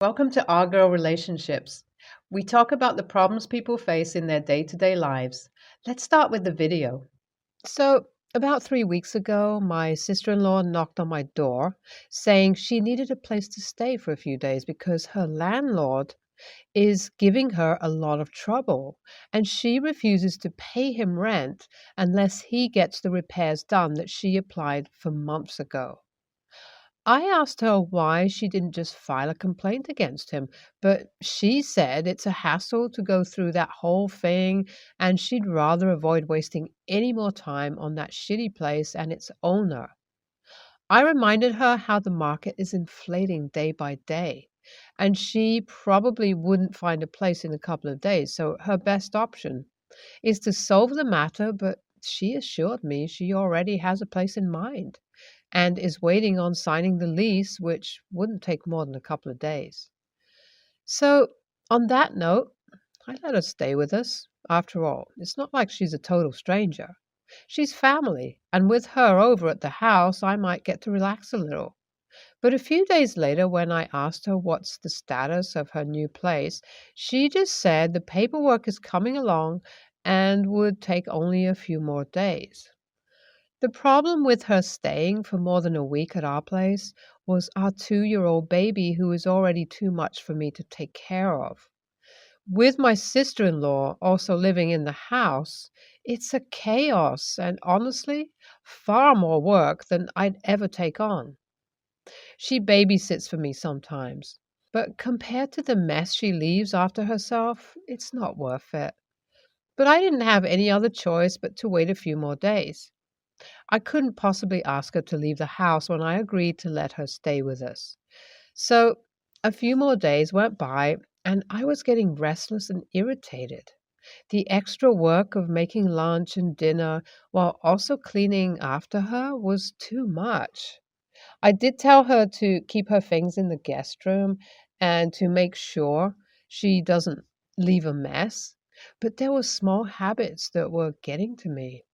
Welcome to Our Girl Relationships. We talk about the problems people face in their day to day lives. Let's start with the video. So, about 3 weeks ago, my sister in law knocked on my door saying she needed a place to stay for a few days because her landlord is giving her a lot of trouble and she refuses to pay him rent unless he gets the repairs done that she applied for months ago. I asked her why she didn't just file a complaint against him, but she said it's a hassle to go through that whole thing and she'd rather avoid wasting any more time on that shitty place and its owner. I reminded her how the market is inflating day by day, and she probably wouldn't find a place in a couple of days, so her best option is to solve the matter, but she assured me she already has a place in mind and is waiting on signing the lease, which wouldn't take more than a couple of days. So, on that note, I let her stay with us. After all, it's not like she's a total stranger. She's family, and with her over at the house, I might get to relax a little. But a few days later, when I asked her what's the status of her new place, she just said the paperwork is coming along and would take only a few more days. The problem with her staying for more than a week at our place was our 2-year-old baby who is already too much for me to take care of. With my sister in law also living in the house, it's a chaos and honestly, far more work than I'd ever take on. She babysits for me sometimes, but compared to the mess she leaves after herself, it's not worth it. But I didn't have any other choice but to wait a few more days. I couldn't possibly ask her to leave the house when I agreed to let her stay with us. So a few more days went by, and I was getting restless and irritated. The extra work of making lunch and dinner while also cleaning after her was too much. I did tell her to keep her things in the guest room and to make sure she doesn't leave a mess, but there were small habits that were getting to me.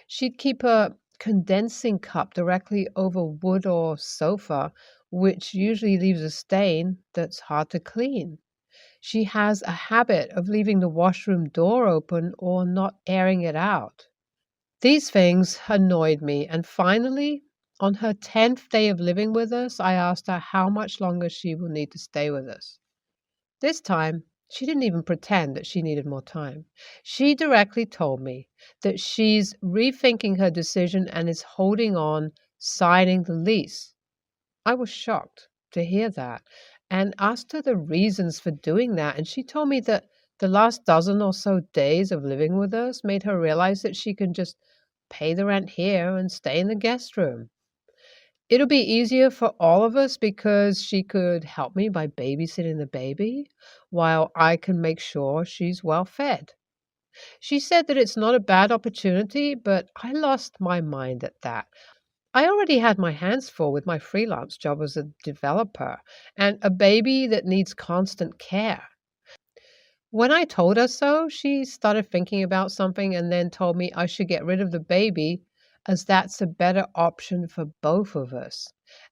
She'd keep a condensing cup directly over wood or sofa, which usually leaves a stain that's hard to clean. She has a habit of leaving the washroom door open or not airing it out. These things annoyed me, and finally, on her 10th day of living with us, I asked her how much longer she will need to stay with us. This time, she didn't even pretend that she needed more time. She directly told me that she's rethinking her decision and is holding on signing the lease. I was shocked to hear that and asked her the reasons for doing that. And she told me that the last dozen or so days of living with us made her realize that she can just pay the rent here and stay in the guest room. It'll be easier for all of us because she could help me by babysitting the baby while I can make sure she's well fed. She said that it's not a bad opportunity, but I lost my mind at that. I already had my hands full with my freelance job as a developer and a baby that needs constant care. When I told her so, she started thinking about something and then told me I should get rid of the baby as that's a better option for both of us,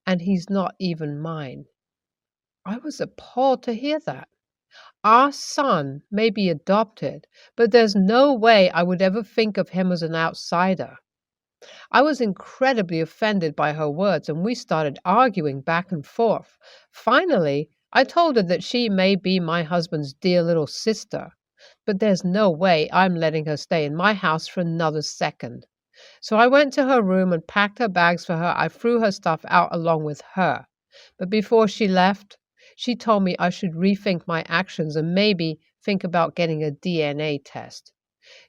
and he's not even mine. I was appalled to hear that. Our son may be adopted, but there's no way I would ever think of him as an outsider. I was incredibly offended by her words, and we started arguing back and forth. Finally, I told her that she may be my husband's dear little sister, but there's no way I'm letting her stay in my house for another second. So I went to her room and packed her bags for her. I threw her stuff out along with her. But before she left, she told me I should rethink my actions and maybe think about getting a DNA test.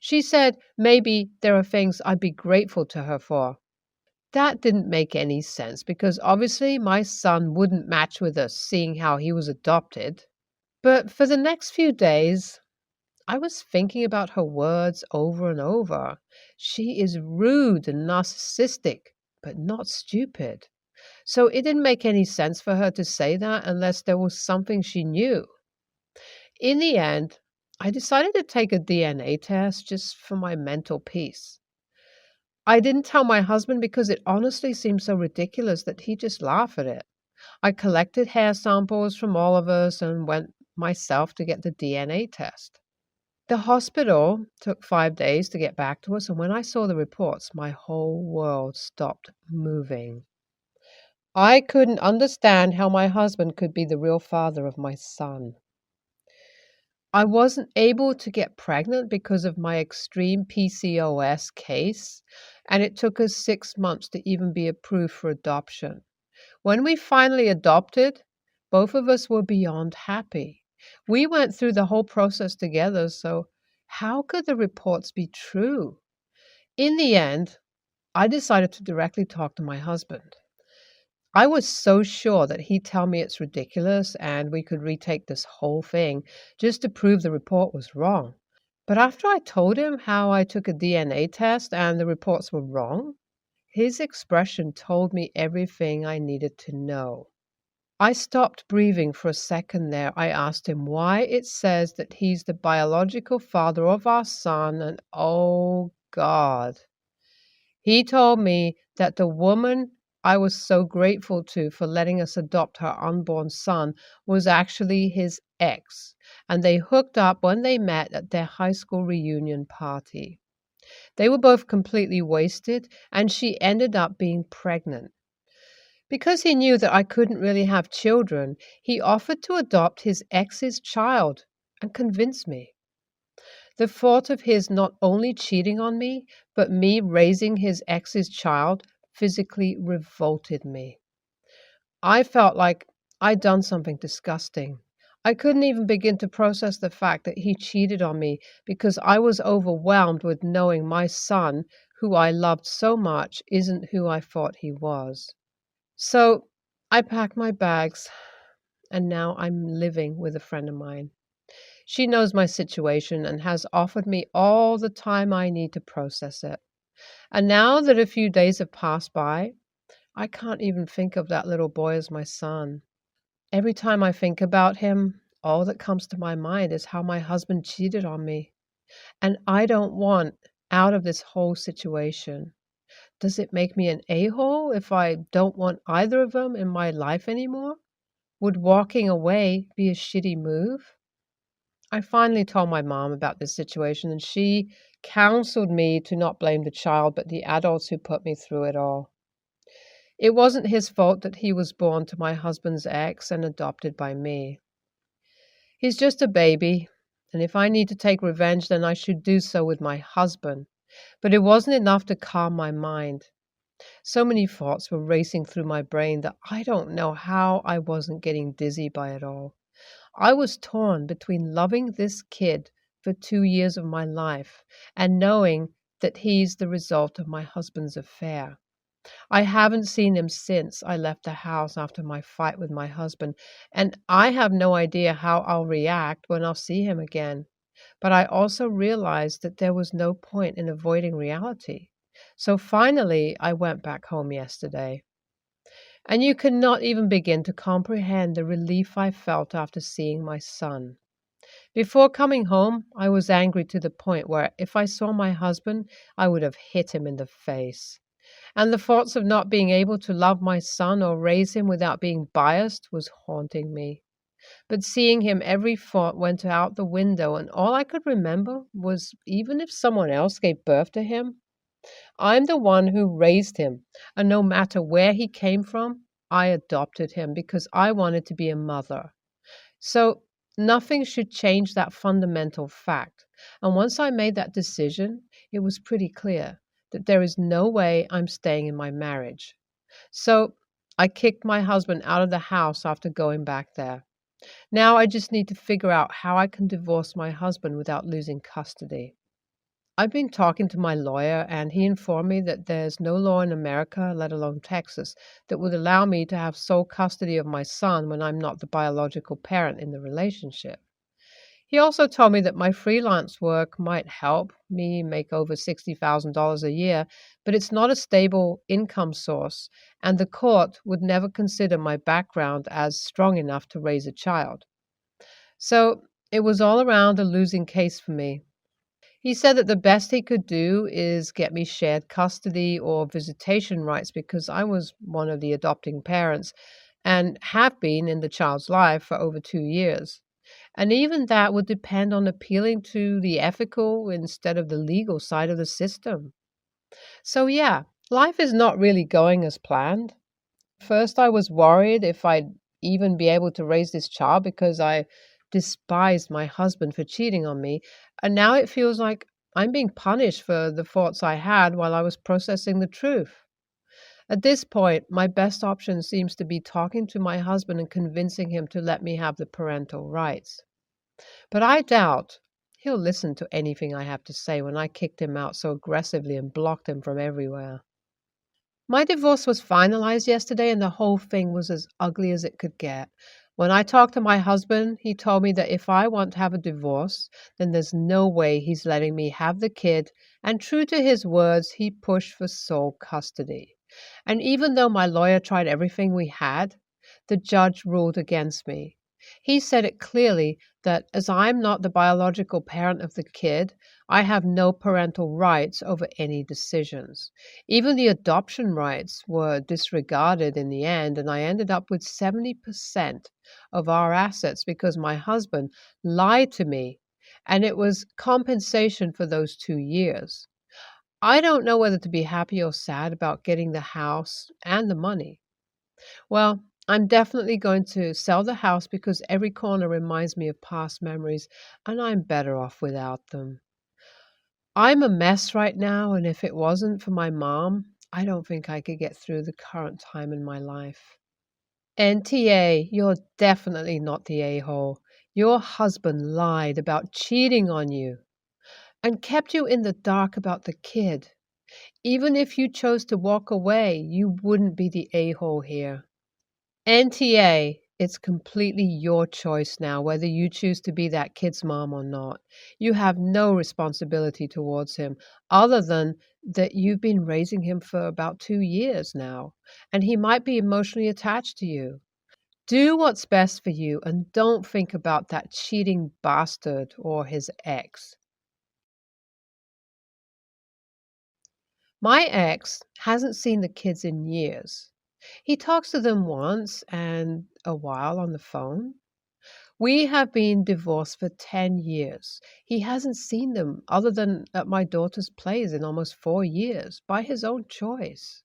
She said maybe there are things I'd be grateful to her for. That didn't make any sense because obviously my son wouldn't match with us, seeing how he was adopted. But for the next few days, I was thinking about her words over and over. She is rude and narcissistic, but not stupid. So it didn't make any sense for her to say that unless there was something she knew. In the end, I decided to take a DNA test just for my mental peace. I didn't tell my husband because it honestly seemed so ridiculous that he'd just laugh at it. I collected hair samples from all of us and went myself to get the DNA test. The hospital took 5 days to get back to us, and when I saw the reports, my whole world stopped moving. I couldn't understand how my husband could be the real father of my son. I wasn't able to get pregnant because of my extreme PCOS case, and it took us 6 months to even be approved for adoption. When we finally adopted, both of us were beyond happy. We went through the whole process together, so how could the reports be true? In the end, I decided to directly talk to my husband. I was so sure that he'd tell me it's ridiculous and we could retake this whole thing just to prove the report was wrong. But after I told him how I took a DNA test and the reports were wrong, his expression told me everything I needed to know. I stopped breathing for a second there. I asked him why it says that he's the biological father of our son, and oh God. He told me that the woman I was so grateful to for letting us adopt her unborn son was actually his ex, and they hooked up when they met at their high school reunion party. They were both completely wasted, and she ended up being pregnant. Because he knew that I couldn't really have children, he offered to adopt his ex's child and convinced me. The thought of his not only cheating on me, but me raising his ex's child physically revolted me. I felt like I'd done something disgusting. I couldn't even begin to process the fact that he cheated on me because I was overwhelmed with knowing my son, who I loved so much, isn't who I thought he was. So I packed my bags, and now I'm living with a friend of mine. She knows my situation and has offered me all the time I need to process it. And now that a few days have passed by, I can't even think of that little boy as my son. Every time I think about him, all that comes to my mind is how my husband cheated on me. And I don't want out of this whole situation. Does it make me an a-hole if I don't want either of them in my life anymore? Would walking away be a shitty move? I finally told my mom about this situation, and she counseled me to not blame the child, but the adults who put me through it all. It wasn't his fault that he was born to my husband's ex and adopted by me. He's just a baby, and if I need to take revenge, then I should do so with my husband. But it wasn't enough to calm my mind. So many thoughts were racing through my brain that I don't know how I wasn't getting dizzy by it all. I was torn between loving this kid for 2 years of my life and knowing that he's the result of my husband's affair. I haven't seen him since I left the house after my fight with my husband, and I have no idea how I'll react when I'll see him again. But I also realized that there was no point in avoiding reality. So finally, I went back home yesterday. And you cannot even begin to comprehend the relief I felt after seeing my son. Before coming home, I was angry to the point where if I saw my husband, I would have hit him in the face. And the thoughts of not being able to love my son or raise him without being biased was haunting me. But seeing him, every thought went out the window, and all I could remember was even if someone else gave birth to him, I'm the one who raised him, and no matter where he came from, I adopted him because I wanted to be a mother. So nothing should change that fundamental fact. And once I made that decision, it was pretty clear that there is no way I'm staying in my marriage. So I kicked my husband out of the house after going back there. Now I just need to figure out how I can divorce my husband without losing custody. I've been talking to my lawyer, and he informed me that there's no law in America, let alone Texas, that would allow me to have sole custody of my son when I'm not the biological parent in the relationship. He also told me that my freelance work might help me make over $60,000 a year, but it's not a stable income source, and the court would never consider my background as strong enough to raise a child. So it was all around a losing case for me. He said that the best he could do is get me shared custody or visitation rights because I was one of the adopting parents, and have been in the child's life for over 2 years. And even that would depend on appealing to the ethical instead of the legal side of the system. So, yeah, life is not really going as planned. First, I was worried if I'd even be able to raise this child because I despised my husband for cheating on me. And now it feels like I'm being punished for the thoughts I had while I was processing the truth. At this point, my best option seems to be talking to my husband and convincing him to let me have the parental rights. But I doubt he'll listen to anything I have to say when I kicked him out so aggressively and blocked him from everywhere. My divorce was finalized yesterday, and the whole thing was as ugly as it could get. When I talked to my husband, he told me that if I want to have a divorce, then there's no way he's letting me have the kid, and true to his words, he pushed for sole custody. And even though my lawyer tried everything we had, the judge ruled against me. He said it clearly that as I'm not the biological parent of the kid, I have no parental rights over any decisions. Even the adoption rights were disregarded in the end, and I ended up with 70% of our assets because my husband lied to me, and it was compensation for those 2 years. I don't know whether to be happy or sad about getting the house and the money. Well, I'm definitely going to sell the house because every corner reminds me of past memories, and I'm better off without them. I'm a mess right now, and if it wasn't for my mom, I don't think I could get through the current time in my life. NTA, you're definitely not the a-hole. Your husband lied about cheating on you and kept you in the dark about the kid. Even if you chose to walk away, you wouldn't be the a-hole here. NTA, it's completely your choice now whether you choose to be that kid's mom or not. You have no responsibility towards him other than that you've been raising him for about 2 years now, and he might be emotionally attached to you. Do what's best for you and don't think about that cheating bastard or his ex. My ex hasn't seen the kids in years. He talks to them once and a while on the phone. We have been divorced for 10 years. He hasn't seen them other than at my daughter's plays in almost 4 years by his own choice.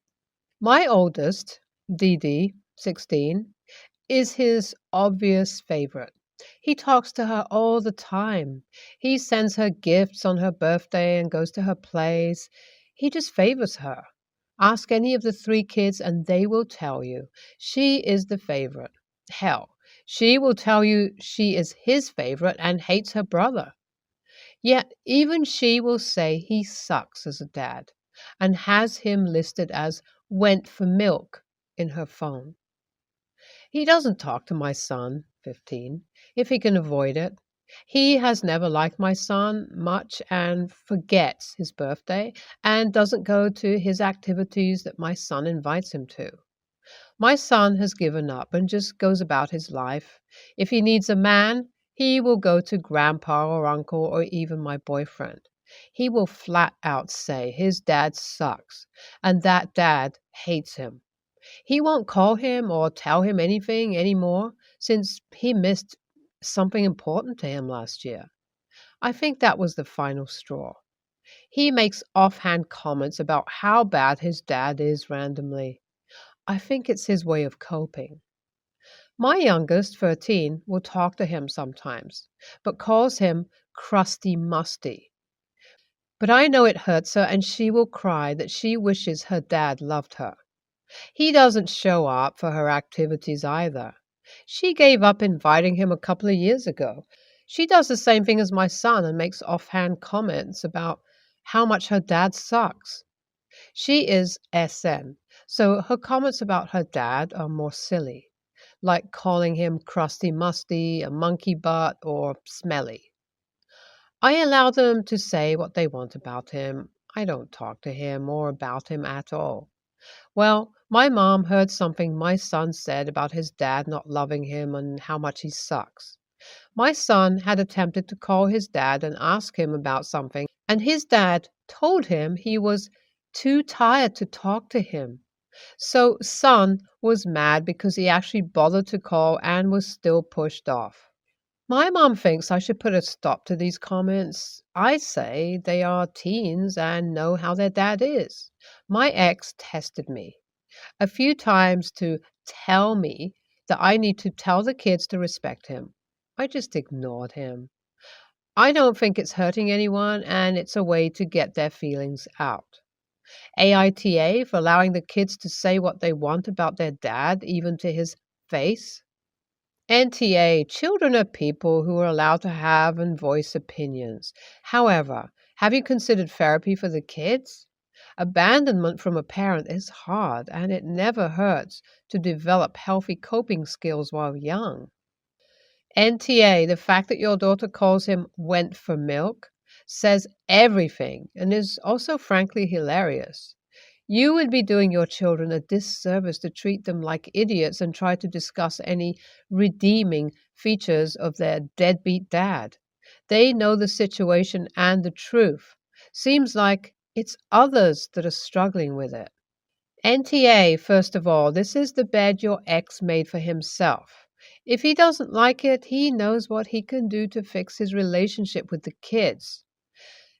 My oldest, Dee Dee, 16, is his obvious favorite. He talks to her all the time. He sends her gifts on her birthday and goes to her plays. He just favors her. Ask any of the three kids and they will tell you she is the favorite. Hell, she will tell you she is his favorite and hates her brother. Yet even she will say he sucks as a dad and has him listed as went for milk in her phone. He doesn't talk to my son, 15, if he can avoid it. He has never liked my son much and forgets his birthday and doesn't go to his activities that my son invites him to. My son has given up and just goes about his life. If he needs a man, he will go to grandpa or uncle or even my boyfriend. He will flat out say his dad sucks and that dad hates him. He won't call him or tell him anything anymore since he missed something important to him last year. I think that was the final straw. He makes offhand comments about how bad his dad is randomly. I think it's his way of coping. My youngest, 13, will talk to him sometimes, but calls him crusty musty. But I know it hurts her and she will cry that she wishes her dad loved her. He doesn't show up for her activities either. She gave up inviting him a couple of years ago. She does the same thing as my son and makes offhand comments about how much her dad sucks. She is SN, so her comments about her dad are more silly, like calling him crusty musty, a monkey butt, or smelly. I allow them to say what they want about him. I don't talk to him or about him at all. Well, my mom heard something my son said about his dad not loving him and how much he sucks. My son had attempted to call his dad and ask him about something, and his dad told him he was too tired to talk to him. So son was mad because he actually bothered to call and was still pushed off. My mom thinks I should put a stop to these comments. I say they are teens and know how their dad is. My ex tested me a few times to tell me that I need to tell the kids to respect him. I just ignored him. I don't think it's hurting anyone, and it's a way to get their feelings out. AITA for allowing the kids to say what they want about their dad, even to his face. NTA, children are people who are allowed to have and voice opinions. However, have you considered therapy for the kids? Abandonment from a parent is hard, and it never hurts to develop healthy coping skills while young. NTA, the fact that your daughter calls him went for milk, says everything and is also frankly hilarious. You would be doing your children a disservice to treat them like idiots and try to discuss any redeeming features of their deadbeat dad. They know the situation and the truth. Seems like it's others that are struggling with it. NTA, first of all, this is the bed your ex made for himself. If he doesn't like it, he knows what he can do to fix his relationship with the kids.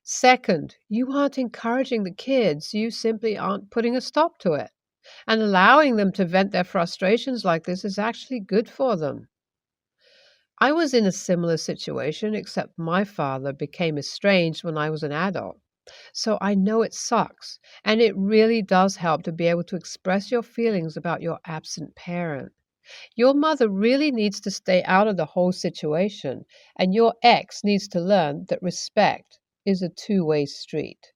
Second, you aren't encouraging the kids, you simply aren't putting a stop to it. And allowing them to vent their frustrations like this is actually good for them. I was in a similar situation, except my father became estranged when I was an adult. So I know it sucks, and it really does help to be able to express your feelings about your absent parent. Your mother really needs to stay out of the whole situation, and your ex needs to learn that respect is a two-way street.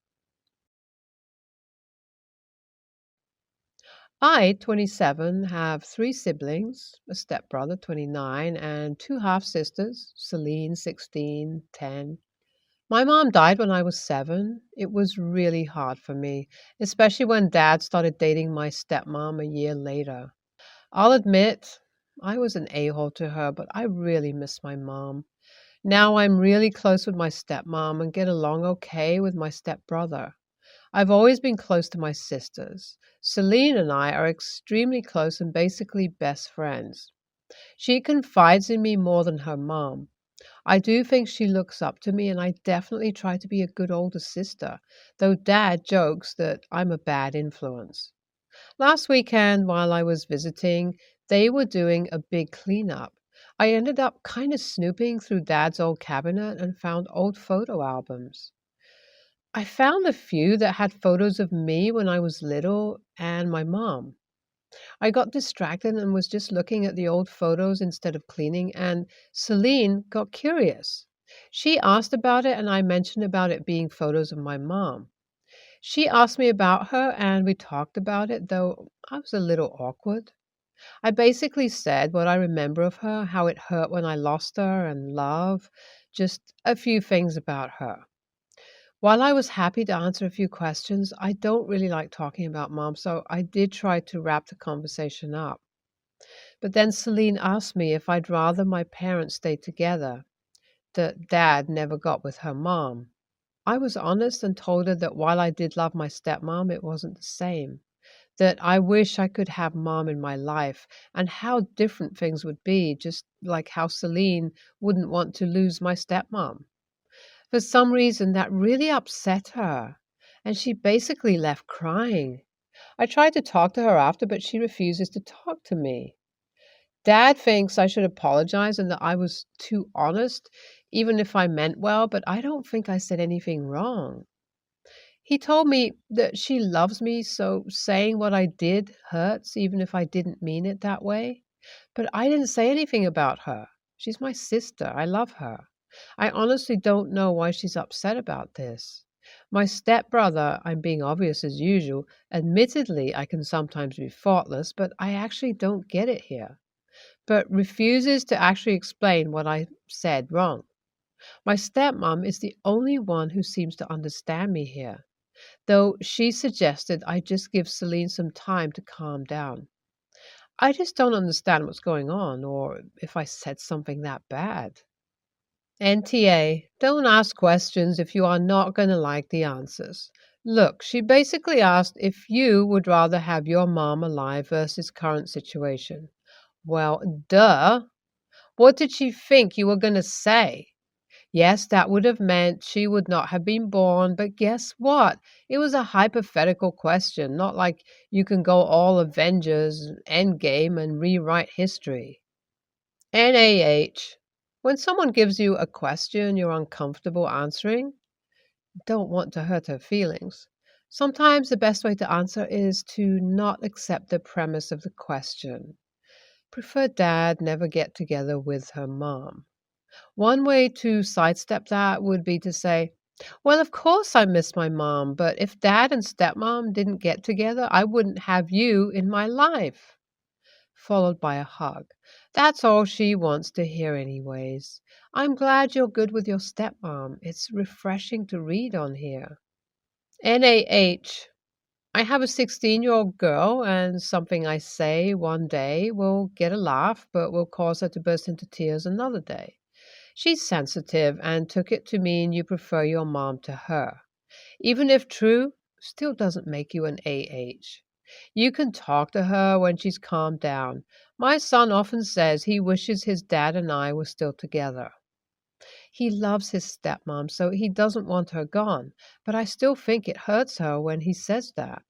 I, 27, have three siblings, a stepbrother, 29, and two half sisters, Celine, 16, 10. My mom died when I was 7. It was really hard for me, especially when dad started dating my stepmom a year later. I'll admit, I was an a-hole to her, but I really miss my mom. Now I'm really close with my stepmom and get along okay with my stepbrother. I've always been close to my sisters. Celine and I are extremely close and basically best friends. She confides in me more than her mom. I do think she looks up to me, and I definitely try to be a good older sister, though Dad jokes that I'm a bad influence. Last weekend, while I was visiting, they were doing a big cleanup. I ended up kind of snooping through Dad's old cabinet and found old photo albums. I found a few that had photos of me when I was little and my mom. I got distracted and was just looking at the old photos instead of cleaning, and Celine got curious. She asked about it, and I mentioned about it being photos of my mom. She asked me about her, and we talked about it, though I was a little awkward. I basically said what I remember of her, how it hurt when I lost her, and love, just a few things about her. While I was happy to answer a few questions, I don't really like talking about mom, so I did try to wrap the conversation up. But then Celine asked me if I'd rather my parents stay together, that dad never got with her mom. I was honest and told her that while I did love my stepmom, it wasn't the same. That I wish I could have mom in my life, and how different things would be, just like how Celine wouldn't want to lose my stepmom. For some reason, that really upset her, and she basically left crying. I tried to talk to her after, but she refuses to talk to me. Dad thinks I should apologize and that I was too honest, even if I meant well, but I don't think I said anything wrong. He told me that she loves me, so saying what I did hurts, even if I didn't mean it that way. But I didn't say anything about her. She's my sister. I love her. I honestly don't know why she's upset about this. My stepbrother, I'm being obvious as usual, admittedly, I can sometimes be thoughtless, but I actually don't get it here, but refuses to actually explain what I said wrong. My stepmom is the only one who seems to understand me here, though she suggested I just give Celine some time to calm down. I just don't understand what's going on, or if I said something that bad. NTA, don't ask questions if you are not going to like the answers. Look, she basically asked if you would rather have your mom alive versus current situation. Well, duh. What did she think you were going to say? Yes, that would have meant she would not have been born, but guess what? It was a hypothetical question, not like you can go all Avengers, Endgame, and rewrite history. NaH. When someone gives you a question you're uncomfortable answering, don't want to hurt her feelings. Sometimes the best way to answer is to not accept the premise of the question. Prefer dad never get together with her mom. One way to sidestep that would be to say, well, of course I miss my mom, but if dad and stepmom didn't get together, I wouldn't have you in my life. Followed by a hug. That's all she wants to hear, anyways. I'm glad you're good with your stepmom. It's refreshing to read on here. NaH. I have a 16-year-old girl, and something I say one day will get a laugh, but will cause her to burst into tears another day. She's sensitive and took it to mean you prefer your mom to her. Even if true, still doesn't make you an AH. You can talk to her when she's calmed down. My son often says he wishes his dad and I were still together. He loves his stepmom, so he doesn't want her gone, but I still think it hurts her when he says that.